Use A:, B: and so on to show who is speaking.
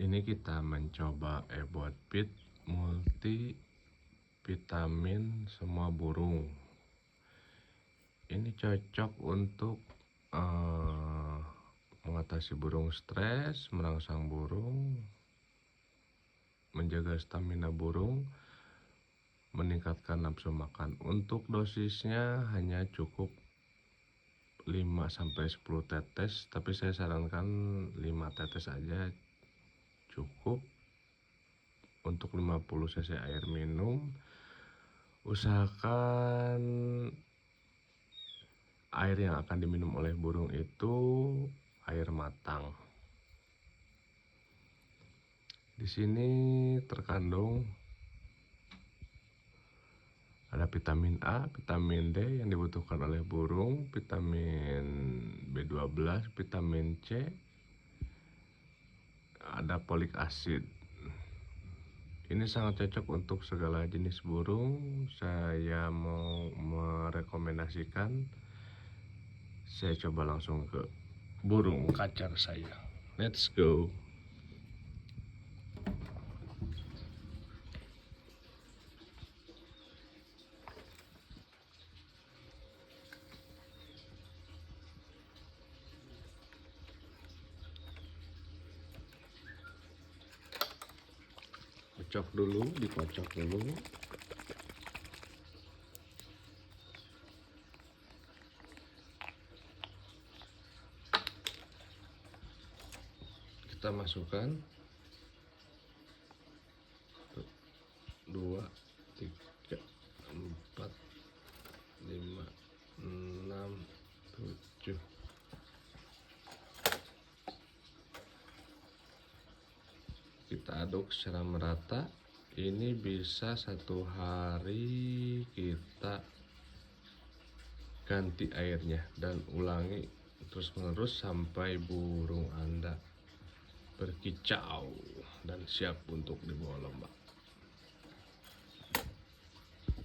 A: Ini kita mencoba Ebot Fit multi vitamin semua burung. Ini cocok untuk mengatasi burung stres, merangsang burung, menjaga stamina burung, meningkatkan nafsu makan. Untuk dosisnya hanya cukup 5-10 tetes, tapi saya sarankan 5 tetes aja cukup. Untuk 50 cc air minum, usahakan air yang akan diminum oleh burung itu air matang. Di sini terkandung ada vitamin A, vitamin D yang dibutuhkan oleh burung, vitamin B12, vitamin C, ada folik acid. Ini sangat cocok untuk segala jenis burung. Saya mau merekomendasikan, saya coba langsung ke burung kacar saya. Let's go. Kocok dulu, dikocok dulu. Kita masukkan 2, 3, 4, 5, 6, 7. Kita aduk secara merata. Ini bisa 1 hari kita ganti airnya dan ulangi terus menerus sampai burung Anda berkicau dan siap untuk dibawa lomba.